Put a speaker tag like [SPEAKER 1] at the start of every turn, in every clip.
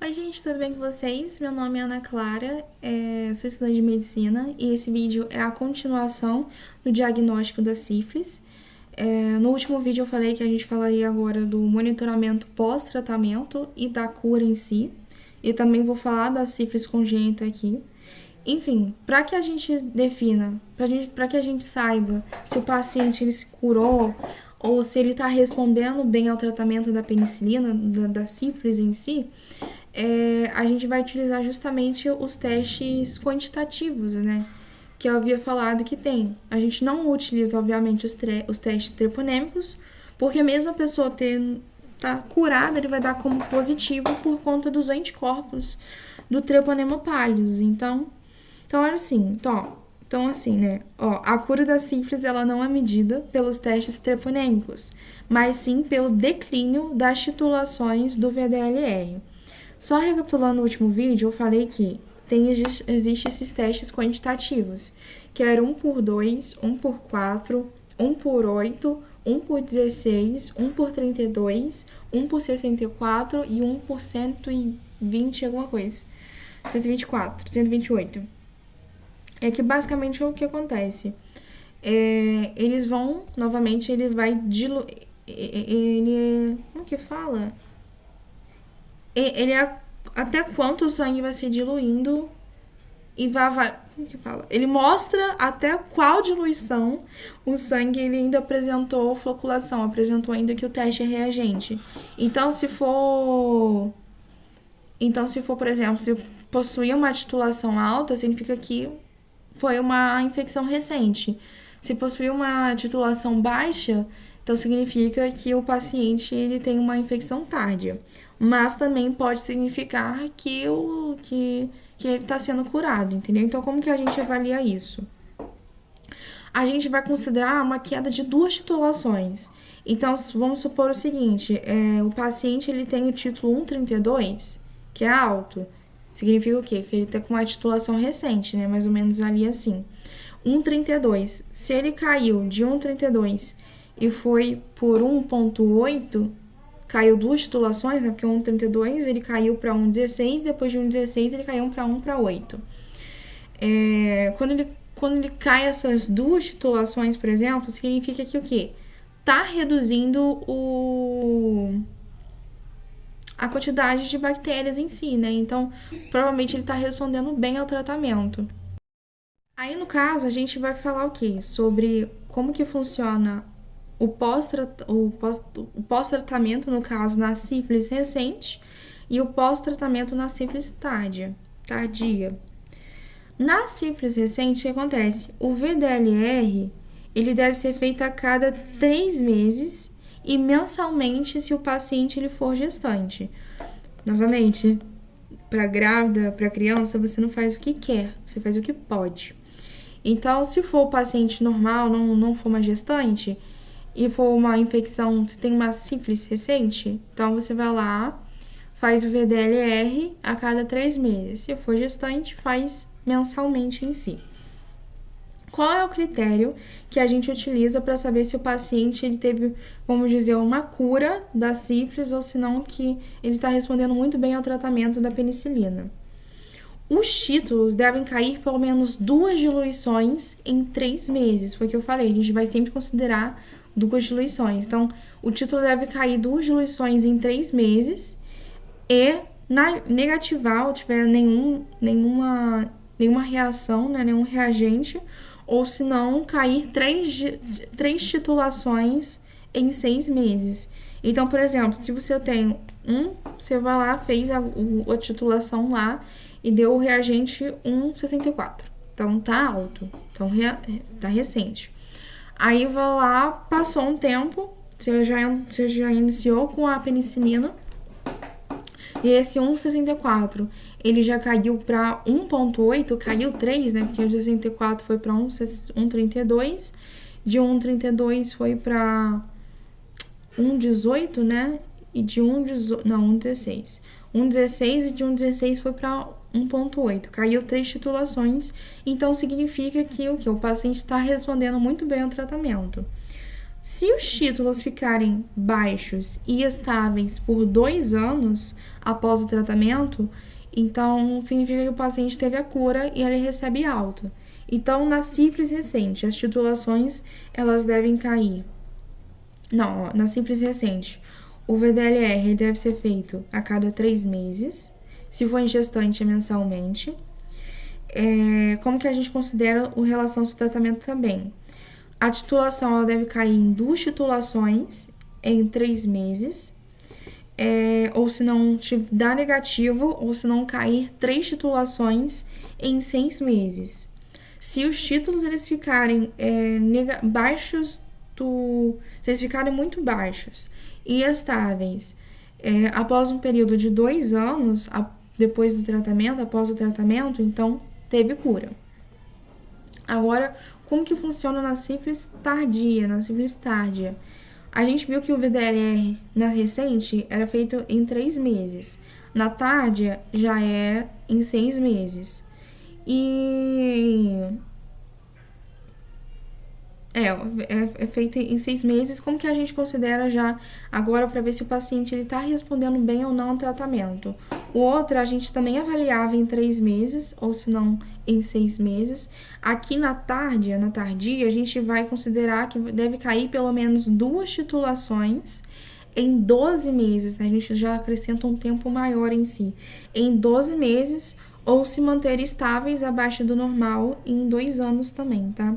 [SPEAKER 1] Oi, gente, tudo bem com vocês? Meu nome é Ana Clara, sou estudante de medicina e esse vídeo é a continuação do diagnóstico da sífilis. No último vídeo eu falei que a gente falaria agora do monitoramento pós-tratamento e da cura em si, e também vou falar da sífilis congênita aqui. Enfim, para que a gente defina, para que a gente saiba se o paciente ele se curou ou se ele está respondendo bem ao tratamento da penicilina, da sífilis em si, a gente vai utilizar justamente os testes quantitativos, né? Que eu havia falado que tem. A gente não utiliza, obviamente, os testes treponêmicos, porque mesmo a pessoa tá curada, ele vai dar como positivo por conta dos anticorpos do treponema pallidus. Então era assim, então assim, né? A cura da sífilis ela não é medida pelos testes treponêmicos, mas sim pelo declínio das titulações do VDLR. Só recapitulando no último vídeo, eu falei que existe esses testes quantitativos, que era 1 por 2, 1 por 4, 1 por 8, 1 por 16, 1 por 32, 1 por 64 e 1 por 120 alguma coisa. 124, 128. É que basicamente é o que acontece. Eles vão, novamente, ele vai diluir. Como que fala? Ele é até quanto o sangue vai se diluindo e vai. Como que fala? Ele mostra até qual diluição o sangue ele ainda apresentou floculação, apresentou ainda que o teste é reagente. Então, se for, por exemplo, se possuir uma titulação alta, significa que foi uma infecção recente. Se possuir uma titulação baixa, então significa que o paciente ele tem uma infecção tardia. Mas também pode significar que ele está sendo curado, entendeu? Então, como que a gente avalia isso? A gente vai considerar uma queda de 2 titulações. Então, vamos supor o seguinte, o paciente ele tem o título 132, que é alto. Significa o quê? Que ele está com uma titulação recente, né? Mais ou menos ali assim. 1,32. Se ele caiu de 1,32 e foi por 1,8, caiu 2 titulações, né? Porque 1,32 ele caiu para 1,16, depois de 1,16 ele caiu para 1,8. Quando ele cai essas 2 titulações, por exemplo, significa que o quê? Tá reduzindo a quantidade de bactérias em si, né? Então, provavelmente ele tá respondendo bem ao tratamento. Aí, no caso, a gente vai falar o quê? Sobre como que funciona o pós-tratamento, no caso, na sífilis recente, e o pós-tratamento na sífilis tardia. Na sífilis recente, o que acontece? O VDLR, ele deve ser feito a cada 3 meses e mensalmente se o paciente ele for gestante. Novamente, para grávida, para criança, você não faz o que quer, você faz o que pode. Então, se for o paciente normal, não for uma gestante, e for uma infecção, você tem uma sífilis recente, então você vai lá, faz o VDLR a cada 3 meses. Se for gestante, faz mensalmente em si. Qual é o critério que a gente utiliza para saber se o paciente ele teve, vamos dizer, uma cura da sífilis ou se não que ele está respondendo muito bem ao tratamento da penicilina? Os títulos devem cair pelo menos 2 diluições em 3 meses. Foi o que eu falei, a gente vai sempre considerar 2 diluições. Então, o título deve cair 2 diluições em 3 meses e na negatival, tiver nenhuma reação, né, nenhum reagente, ou se não, cair 3 titulações em 6 meses. Então, por exemplo, se você tem você vai lá, fez a titulação lá e deu o reagente 1,64. Então, tá alto. Então, tá recente. Aí, vai lá, passou um tempo, você já iniciou com a penicilina, e esse 1,64, ele já caiu para 1,8, caiu 3, né? Porque o 64 foi para 1,32, de 1,32 foi para 1,18, né? E de 1,16. 1,16 e de 1,16 foi para 1,8. Caiu 3 titulações, então significa que o paciente está respondendo muito bem ao tratamento. Se os títulos ficarem baixos e estáveis por 2 anos após o tratamento, então significa que o paciente teve a cura e ele recebe alta. Então, na sífilis recente, as titulações elas devem cair. Não, ó, na sífilis recente, o VDLR deve ser feito a cada 3 meses. Se for em gestante, é mensalmente. Como que a gente considera o relação ao tratamento também? A titulação ela deve cair em 2 titulações em 3 meses. Ou se não dar negativo, ou se não cair 3 titulações em 6 meses. Se os títulos eles ficarem baixos se eles ficarem muito baixos e estáveis após um período de 2 anos, depois do tratamento, após o tratamento, então teve cura. Agora, como que funciona na sífilis tardia, na sífilis tardia? A gente viu que o VDLR na recente era feito em 3 meses. Na tardia, já é em 6 meses. E é feita em 6 meses. Como que a gente considera já agora para ver se o paciente está respondendo bem ou não ao tratamento? O outro a gente também avaliava em 3 meses, ou se não em 6 meses. Aqui na tardia, a gente vai considerar que deve cair pelo menos 2 titulações em 12 meses, né? A gente já acrescenta um tempo maior em si. Em 12 meses, ou se manter estáveis abaixo do normal em 2 anos também, tá?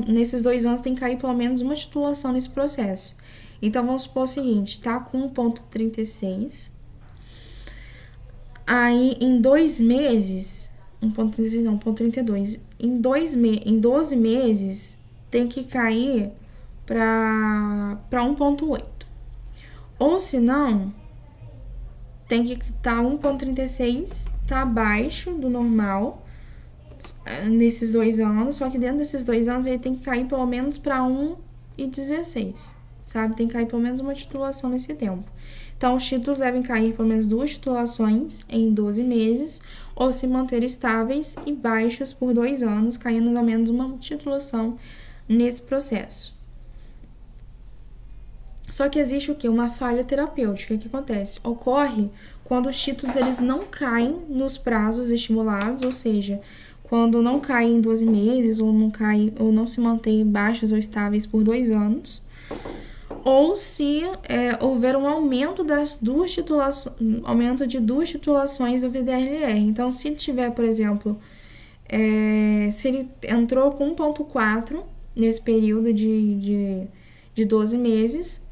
[SPEAKER 1] Nesses 2 anos tem que cair pelo menos uma titulação nesse processo. Então, vamos supor o seguinte, tá com 1,36. Aí, em 2 meses, 1,36 não, 1,32. Em 12 meses, tem que cair para 1,8. Ou se não, tem que estar 1,36, tá abaixo do normal nesses 2 anos, só que dentro desses 2 anos ele tem que cair pelo menos para 1,16, sabe? Tem que cair pelo menos uma titulação nesse tempo. Então, os títulos devem cair pelo menos 2 titulações em 12 meses, ou se manter estáveis e baixos por 2 anos, caindo ao menos uma titulação nesse processo. Só que existe o quê? Uma falha terapêutica. O que acontece? Ocorre quando os títulos eles não caem nos prazos estimulados, ou seja, quando não cai em 12 meses, ou não se mantém baixos ou estáveis por 2 anos, ou se houver um aumento de 2 titulações do VDRR. Então, se tiver, por exemplo, se ele entrou com 1,4 nesse período de 12 meses,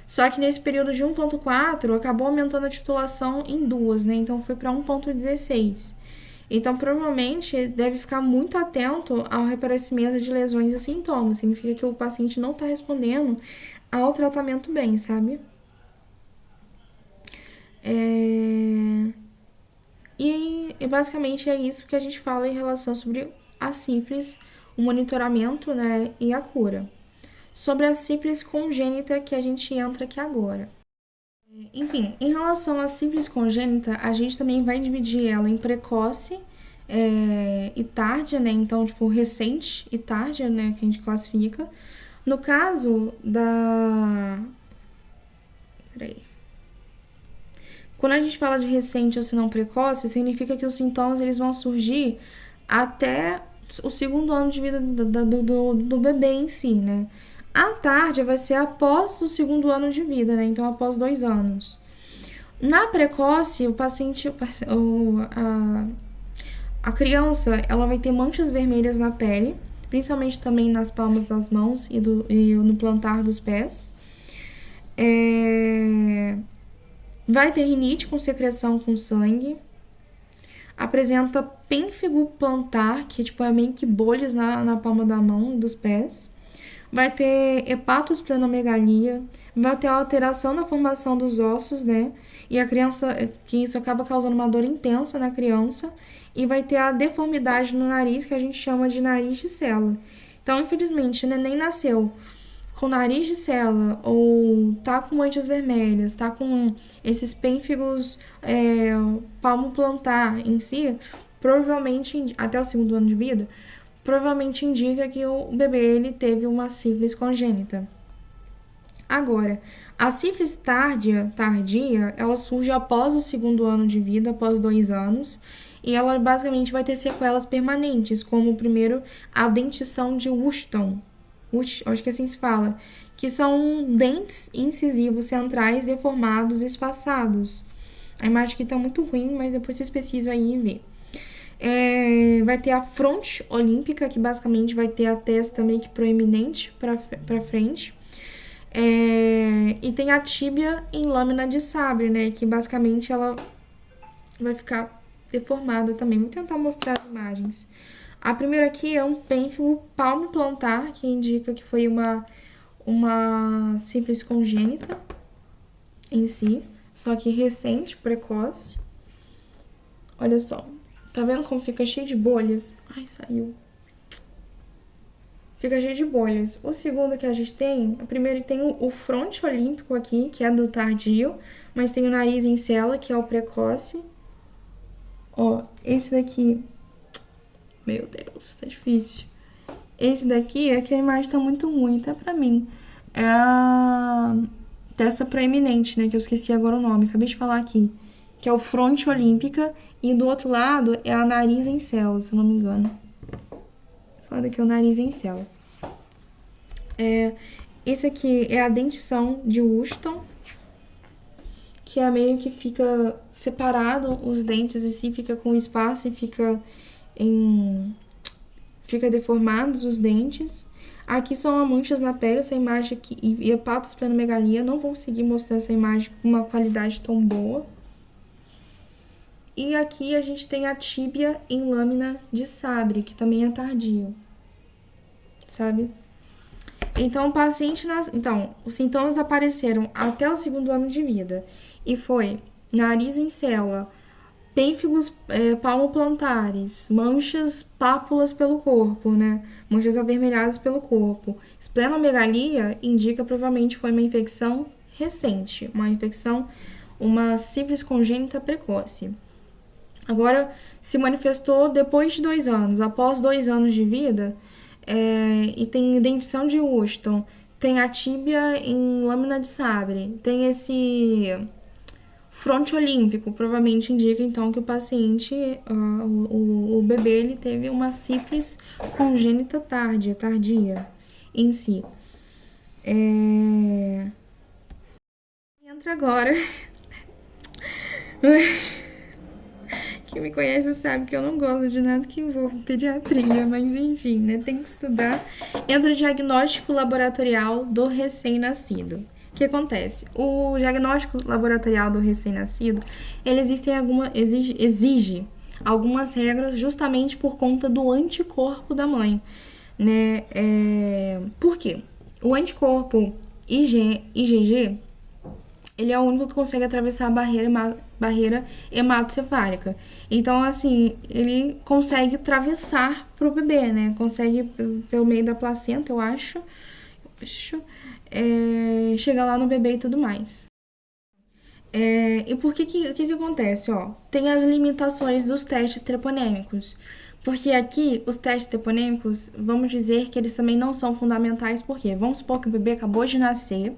[SPEAKER 1] só que nesse período de 1,4 acabou aumentando a titulação em 2, né? Então, foi para 1,16. Então, provavelmente, deve ficar muito atento ao reaparecimento de lesões e sintomas. Significa que o paciente não está respondendo ao tratamento bem, sabe? E basicamente é isso que a gente fala em relação sobre a sífilis, o monitoramento, né, e a cura. Sobre a sífilis congênita que a gente entra aqui agora. Enfim, em relação à sífilis congênita, a gente também vai dividir ela em precoce e tardia, né? Então, tipo, recente e tardia, né? Que a gente classifica. No caso da... Peraí. Quando a gente fala de recente ou se não precoce, significa que os sintomas eles vão surgir até o 2º ano de vida do bebê em si, né? A tardia vai ser após o 2º ano de vida, né? Então, após 2 anos. Na precoce, a criança, ela vai ter manchas vermelhas na pele, principalmente também nas palmas das mãos e no plantar dos pés. Vai ter rinite com secreção com sangue. Apresenta pênfigo plantar, que é meio que bolhas na palma da mão e dos pés. Vai ter hepatosplenomegalia, vai ter alteração na formação dos ossos, né? E a criança, que isso acaba causando uma dor intensa na criança, e vai ter a deformidade no nariz, que a gente chama de nariz de cela. Então, infelizmente, o neném nasceu com nariz de cela, ou tá com manchas vermelhas, tá com esses pênfigos palmo plantar em si, provavelmente, até o 2º ano de vida, provavelmente indica que o bebê ele teve uma sífilis congênita. Agora, a sífilis tardia, ela surge após o segundo ano de vida, após 2 anos, e ela basicamente vai ter sequelas permanentes, como o primeiro, a dentição de Washington, acho que assim se fala, que são dentes incisivos centrais deformados e espaçados. A imagem aqui tá muito ruim, mas depois vocês pesquisam aí e vê. Vai ter a fronte olímpica, que basicamente vai ter a testa meio que proeminente para frente. E tem a tíbia em lâmina de sabre, né? Que basicamente ela vai ficar deformada também. Vou tentar mostrar as imagens. A primeira aqui é um pênfigo palmo-plantar, que indica que foi uma sífilis congênita em si, só que recente, precoce. Olha só. Tá vendo como fica cheio de bolhas? Ai, saiu. Fica cheio de bolhas. O segundo que a gente tem, primeiro tem o fronte olímpico aqui, que é do tardio, mas tem o nariz em cela, que é o precoce. Ó, esse daqui, meu Deus, tá difícil. Esse daqui é que a imagem tá muito ruim, até pra mim. É a testa proeminente, né, que eu esqueci agora o nome, acabei de falar aqui. Que é o fronte olímpica, e do outro lado é a nariz em cela, se eu não me engano. Só daqui é o nariz em cela. Esse aqui é a dentição de Washington, que é meio que fica separado os dentes e si, fica com espaço e fica deformados os dentes. Aqui são manchas na pele, essa imagem aqui, e hepatosplenomegalia. Não vou conseguir mostrar essa imagem com uma qualidade tão boa. E aqui a gente tem a tíbia em lâmina de sabre, que também é tardio, sabe? Então, o paciente... Então, os sintomas apareceram até o segundo ano de vida. E foi nariz em cela, pênfigos palmoplantares, manchas pápulas pelo corpo, né? Manchas avermelhadas pelo corpo. Esplenomegalia indica provavelmente foi uma infecção recente, uma sífilis congênita precoce. Agora, se manifestou depois de 2 anos, após 2 anos de vida, e tem dentição de Washington, tem a tíbia em lâmina de sabre, tem esse fronte olímpico, provavelmente indica então que o paciente, o bebê, ele teve uma sífilis congênita tardia em si. Entra agora. Quem me conhece sabe que eu não gosto de nada que envolva pediatria, mas enfim, né? Tem que estudar. Entra o diagnóstico laboratorial do recém-nascido. O que acontece? O diagnóstico laboratorial do recém-nascido, ele exige algumas regras justamente por conta do anticorpo da mãe, né? Por quê? O anticorpo IgG, ele é o único que consegue atravessar a barreira hematocefálica. Então, assim, ele consegue atravessar pro bebê, né? Consegue, pelo meio da placenta, eu acho, chegar lá no bebê e tudo mais. E por que acontece? Ó, tem as limitações dos testes treponêmicos. Porque aqui, os testes treponêmicos, vamos dizer que eles também não são fundamentais, porque vamos supor que o bebê acabou de nascer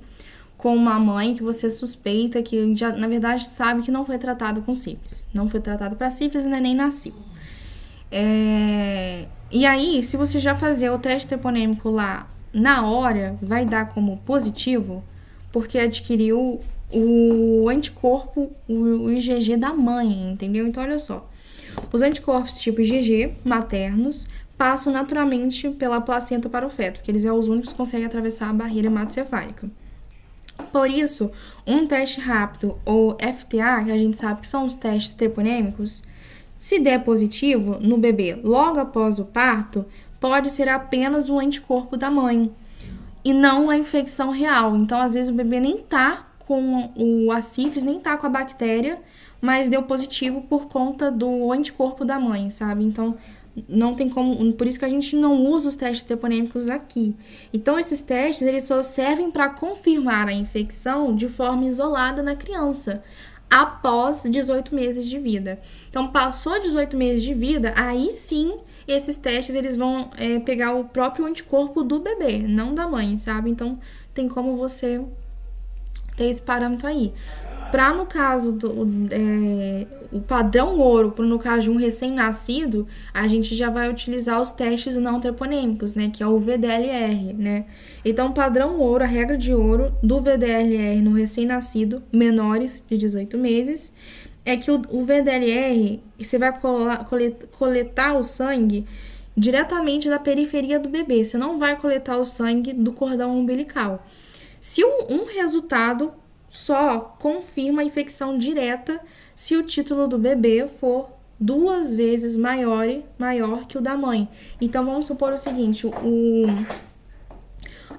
[SPEAKER 1] com uma mãe que você suspeita que, já, na verdade, sabe que não foi tratado com sífilis. Não foi tratado para sífilis e o neném nasceu. E aí, se você já fazer o teste treponêmico lá na hora, vai dar como positivo, porque adquiriu o anticorpo, o IgG da mãe, entendeu? Então, olha só. Os anticorpos tipo IgG, maternos, passam naturalmente pela placenta para o feto, porque eles são os únicos que conseguem atravessar a barreira hematocefálica. Por isso, um teste rápido, ou FTA, que a gente sabe que são os testes treponêmicos, se der positivo no bebê logo após o parto, pode ser apenas o anticorpo da mãe e não a infecção real. Então, às vezes, o bebê nem tá com a sífilis, nem tá com a bactéria, mas deu positivo por conta do anticorpo da mãe, sabe? Então, não tem como, por isso que a gente não usa os testes treponêmicos aqui. Então, esses testes, eles só servem para confirmar a infecção de forma isolada na criança, após 18 meses de vida. Então, passou 18 meses de vida, aí sim E esses testes, eles vão pegar o próprio anticorpo do bebê, não da mãe, sabe? Então, tem como você ter esse parâmetro aí. Para no caso o padrão ouro, para no caso de um recém-nascido, a gente já vai utilizar os testes não treponêmicos, né, que é o VDLR, né? Então, padrão ouro, a regra de ouro do VDLR no recém-nascido, menores de 18 meses, é que o VDLR, você vai coletar o sangue diretamente da periferia do bebê, você não vai coletar o sangue do cordão umbilical. Se um resultado só confirma a infecção direta se o título do bebê for 2 vezes maior que o da mãe. Então, vamos supor o seguinte,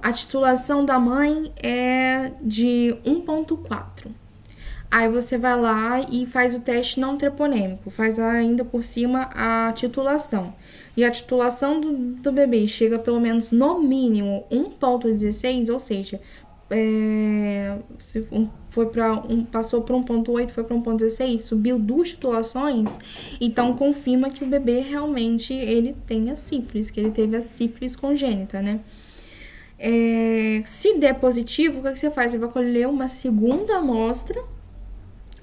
[SPEAKER 1] a titulação da mãe é de 1,4. Aí você vai lá e faz o teste não treponêmico, faz ainda por cima a titulação. E a titulação do bebê chega pelo menos no mínimo 1,16, ou seja, se passou para 1,8, foi para 1,16, subiu 2 titulações, então confirma que o bebê realmente ele tem a sífilis, que ele teve a sífilis congênita, né? Se der positivo, o que você faz? Você vai colher uma segunda amostra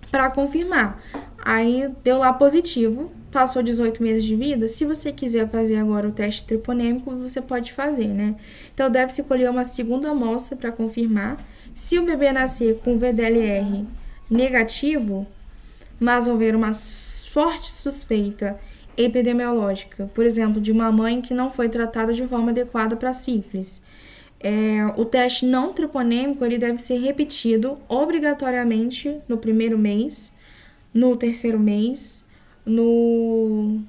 [SPEAKER 1] para confirmar. Aí deu lá positivo, passou 18 meses de vida. Se você quiser fazer agora o teste treponêmico, você pode fazer, né? Então deve-se colher uma segunda amostra para confirmar. Se o bebê nascer com VDLR negativo, mas houver uma forte suspeita epidemiológica, por exemplo, de uma mãe que não foi tratada de forma adequada para sífilis, o teste não treponêmico ele deve ser repetido obrigatoriamente no primeiro mês, no terceiro mês, no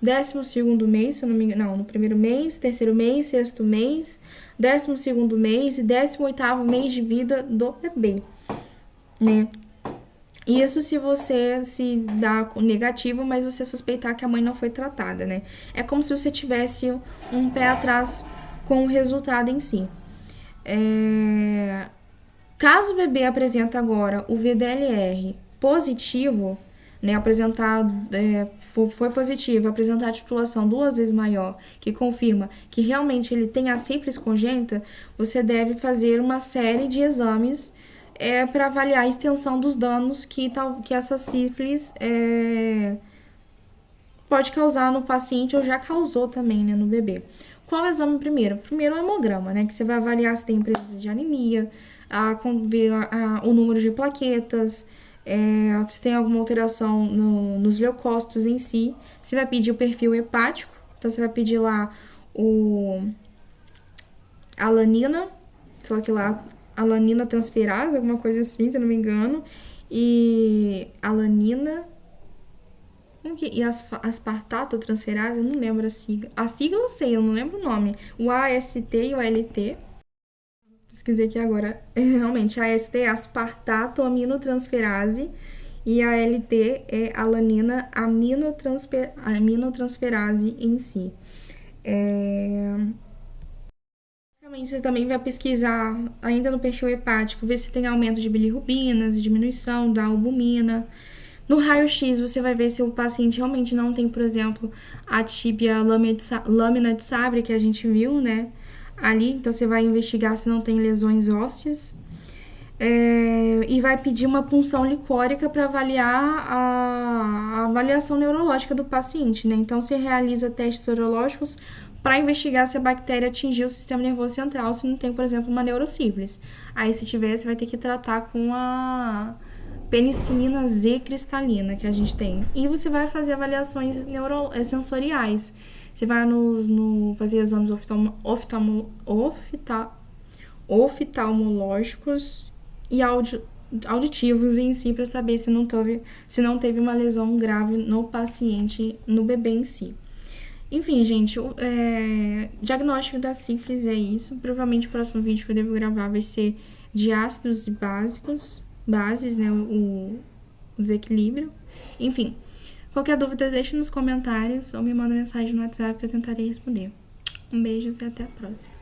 [SPEAKER 1] 12º mês, se eu não me engano, no primeiro mês, terceiro mês, sexto mês, 12º mês e 18º mês de vida do bebê, né? Isso se você se dá negativo, mas você suspeitar que a mãe não foi tratada, né? É como se você tivesse um pé atrás com o resultado em si. Caso o bebê apresenta agora o VDLR positivo, né, foi positivo, apresentar a titulação 2 vezes maior, que confirma que realmente ele tem a sífilis congênita, você deve fazer uma série de exames para avaliar a extensão dos danos que essa sífilis pode causar no paciente ou já causou também, né, no bebê. Qual é o exame primeiro? Primeiro é o hemograma, né, que você vai avaliar se tem presença de anemia, ver o número de plaquetas, se tem alguma alteração nos leucócitos em si. Você vai pedir o perfil hepático, então você vai pedir lá a alanina, só que lá alanina transferase, alguma coisa assim, se eu não me engano, e alanina e aspartato transferase, eu não lembro a sigla. A sigla eu sei, eu não lembro o nome. O AST e o ALT. Pesquisei aqui agora. Realmente, a AST é aspartato aminotransferase e a ALT é alanina aminotransferase em si. Você também vai pesquisar, ainda no perfil hepático, ver se tem aumento de bilirrubinas, diminuição da albumina. No raio-x, você vai ver se o paciente realmente não tem, por exemplo, a tíbia lâmina de sabre, que a gente viu, né, ali. Então, você vai investigar se não tem lesões ósseas. E vai pedir uma punção licórica para avaliar a avaliação neurológica do paciente, né. Então, você realiza testes sorológicos para investigar se a bactéria atingiu o sistema nervoso central, se não tem, por exemplo, uma neurosífilis. Aí, se tiver, você vai ter que tratar com a penicilina Z cristalina que a gente tem. E você vai fazer avaliações sensoriais. Você vai fazer exames oftalmológicos e auditivos em si para saber se não teve uma lesão grave no paciente, no bebê em si. Enfim, gente, o diagnóstico da sífilis é isso. Provavelmente o próximo vídeo que eu devo gravar vai ser de ácidos e bases, né, o desequilíbrio. Enfim, qualquer dúvida deixe nos comentários ou me manda mensagem no WhatsApp que eu tentarei responder. Um beijo e até a próxima.